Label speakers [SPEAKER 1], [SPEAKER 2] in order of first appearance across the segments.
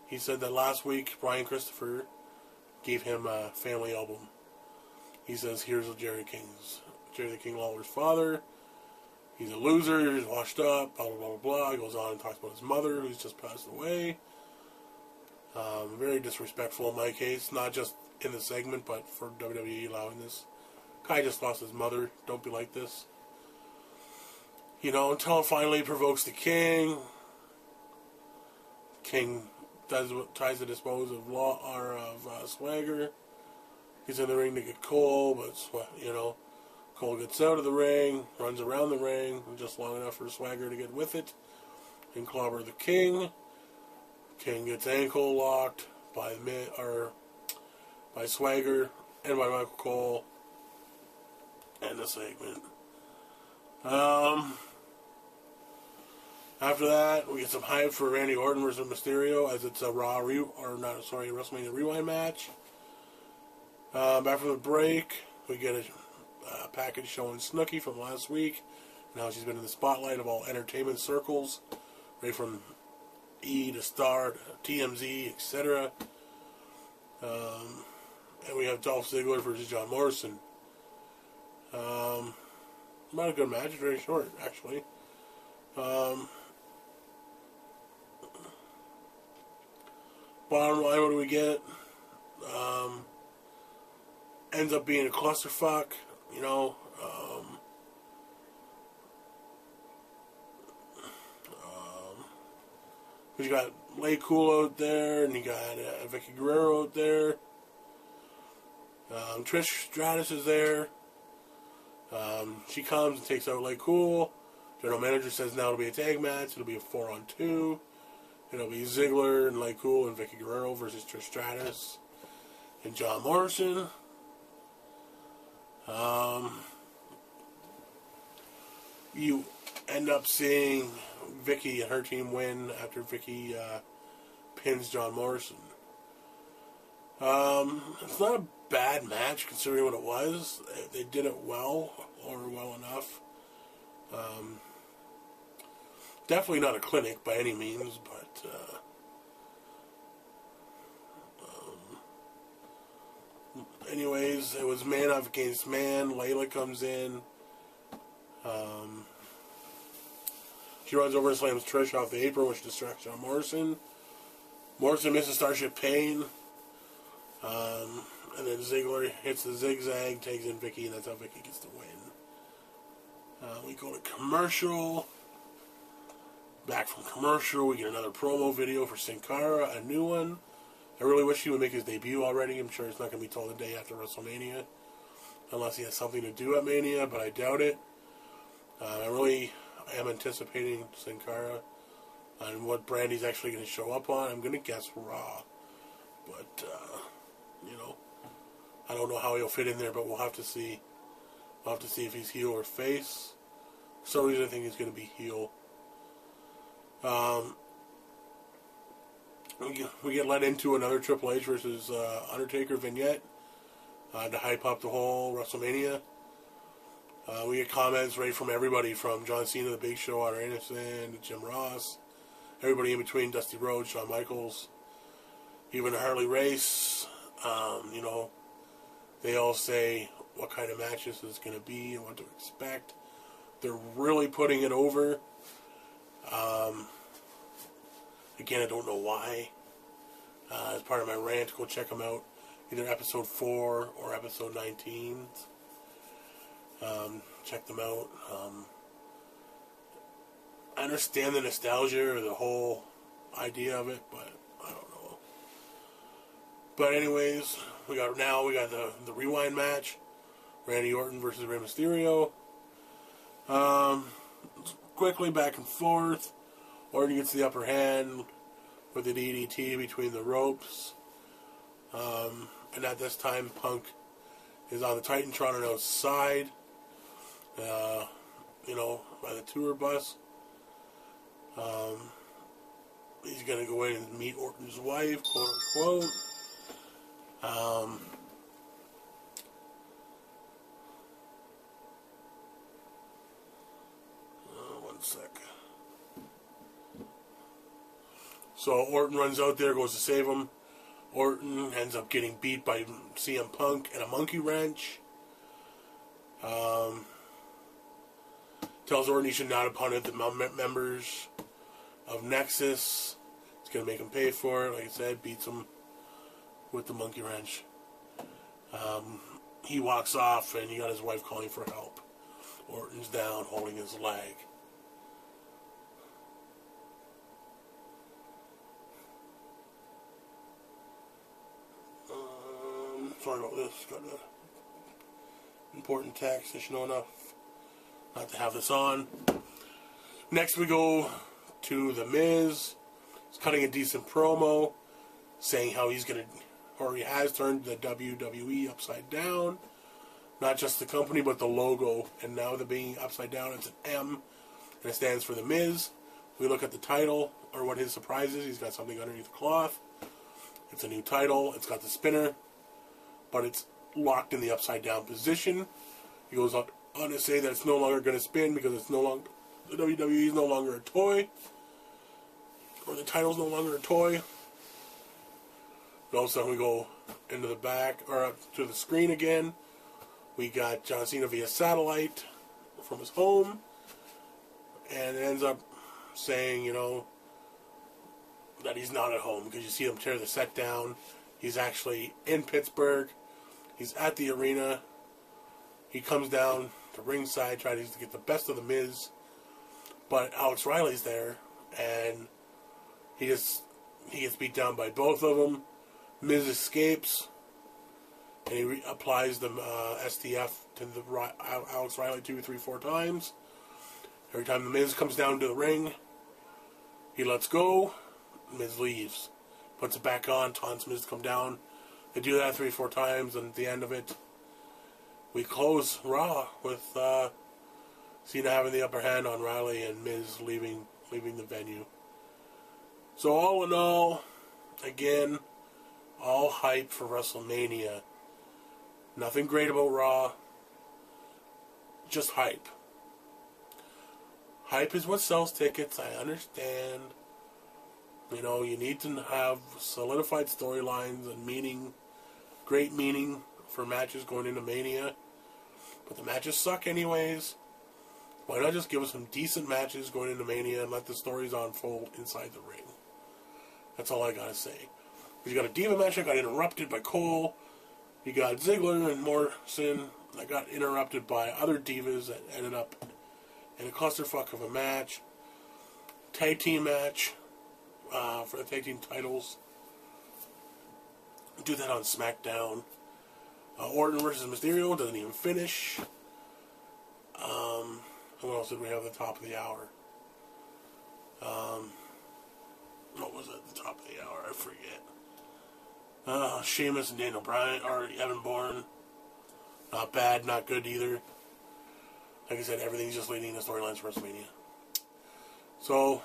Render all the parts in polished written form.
[SPEAKER 1] He said that last week Brian Christopher gave him a family album. He says, here's Jerry the King Lawler's father. He's a loser, he's washed up, blah, blah, blah, blah. He goes on and talks about his mother, who's just passed away. Very disrespectful in my case, not just in the segment, but for WWE allowing this. Guy just lost his mother. Don't be like this. You know, until it finally provokes the King. King tries to dispose of Swagger. He's in the ring to get Cole, but, you know, Cole gets out of the ring, runs around the ring, just long enough for Swagger to get with it, and clobber the King. King gets ankle locked by Swagger and by Michael Cole. End the segment. After that, we get some hype for Randy Orton versus Mysterio, as it's a WrestleMania Rewind match. After the break, we get a package showing Snooki from last week. Now she's been in the spotlight of all entertainment circles, right from E to Star to TMZ, etc. And we have Dolph Ziggler versus John Morrison. Not a good match, very short, actually. Bottom line, what do we get? Ends up being a clusterfuck, you know. You got Lay Cool out there, and you got Vicky Guerrero out there. Trish Stratus is there. She comes and takes out Lay Cool. General manager says now it'll be a tag match. It'll be a 4-on-2. It'll be Ziggler and Lay Cool and Vicky Guerrero versus Trish Stratus and John Morrison. You end up seeing Vicky and her team win after Vicky pins John Morrison. It's not a bad match considering what it was. They did it well, or well enough. Definitely not a clinic by any means, but anyways, it was man up against man. Layla comes in. She runs over and slams Trish off the apron, which distracts John Morrison. Morrison misses Starship Pain. And then Ziggler hits the zigzag, tags in Vicky, and that's how Vicky gets the win. We go to commercial. Back from commercial, we get another promo video for Sin Cara, a new one. I really wish he would make his debut already. I'm sure it's not going to be till the day after WrestleMania, unless he has something to do at Mania, but I doubt it. I really am anticipating Sin Cara on what brand he's actually going to show up on. I'm going to guess Raw, but you know, I don't know how he'll fit in there, but we'll have to see. We'll have to see if he's heel or face. For some reason, I think he's going to be heel. We get led into another Triple H versus Undertaker vignette to hype up the whole WrestleMania. We get comments right from everybody, from John Cena, The Big Show, Arn Anderson, to Jim Ross, everybody in between, Dusty Rhodes, Shawn Michaels, even Harley Race. You know, they all say what kind of match this is going to be and what to expect. They're really putting it over. Again, I don't know why. As part of my rant, go check them out. Either episode 4 or episode 19. Check them out. I understand the nostalgia or the whole idea of it, but I don't know. But anyways, we got the rewind match. Randy Orton versus Rey Mysterio. Quickly back and forth. Orton gets the upper hand with the DDT between the ropes. And at this time, Punk is on the Titantron on outside. You know, by the tour bus. He's going to go in and meet Orton's wife, quote unquote. One sec. So Orton runs out there, goes to save him. Orton ends up getting beat by CM Punk and a monkey wrench. Tells Orton he should not have punted the members of Nexus. It's going to make him pay for it. Like I said, beats him with the monkey wrench. He walks off and you got his wife calling for help. Orton's down holding his leg. Sorry about this. Got an important text. I should know enough not to have this on. Next we go to The Miz. He's cutting a decent promo saying how he's going to, or he has turned the WWE upside down. Not just the company, but the logo. And now they're being upside down. It's an M, and it stands for The Miz. We look at the title, or what his surprise is. He's got something underneath the cloth. It's a new title. It's got the spinner, but it's locked in the upside down position. He goes on to say that it's no longer going to spin because it's no longer, the WWE is no longer a toy, or the title's no longer a toy. And all of a sudden we go into the back, or up to the screen again. We got John Cena via satellite from his home, and it ends up saying, you know, that he's not at home because you see him tear the set down. He's actually in Pittsburgh. He's at the arena. He comes down to ringside, tries to get the best of The Miz, but Alex Riley's there, and he gets beat down by both of them. Miz escapes, and he applies the STF to the Alex Riley 2, 3, 4 times. Every time The Miz comes down to the ring, he lets go. Miz leaves, puts it back on, taunts Miz to come down. They do that 3, 4 times, and at the end of it, we close Raw with Cena having the upper hand on Riley and Miz leaving the venue. So all in all, again, all hype for WrestleMania. Nothing great about Raw. Just hype. Hype is what sells tickets, I understand. You know, you need to have solidified storylines and meaning, great meaning for matches going into Mania. But the matches suck anyways. Why not just give us some decent matches going into Mania and let the stories unfold inside the ring? That's all I gotta say. You got a Diva match that got interrupted by Cole. You got Ziggler and Morrison that got interrupted by other Divas that ended up in a clusterfuck of a match. Tag team match for the tag team titles. Do that on SmackDown. Orton versus Mysterio doesn't even finish. What else did we have at the top of the hour? What was it at the top of the hour? I forget. Sheamus and Daniel Bryan, or Evan Bourne. Not bad, not good either. Like I said, everything's just leading the storylines for WrestleMania. So,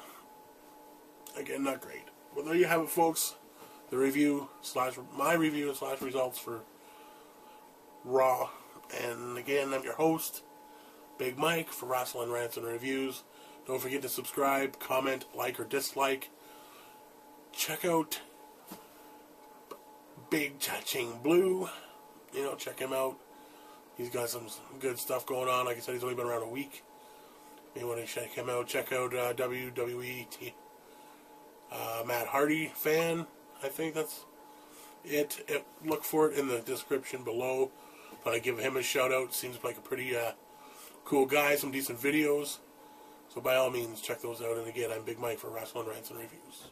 [SPEAKER 1] again, not great. Well, there you have it, folks. The review / my review / results for Raw. And again, I'm your host, Big Mike, for Wrestling Rants and Reviews. Don't forget to subscribe, comment, like, or dislike. Check out Big Cha-Ching Blue. You know, check him out. He's got some good stuff going on. Like I said, he's only been around a week. You want to check him out. Check out WWE Matt Hardy fan. I think that's it. Look for it in the description below. But I give him a shout out. Seems like a pretty cool guy. Some decent videos. So by all means, check those out. And again, I'm Big Mike for Wrestling Rants and Reviews.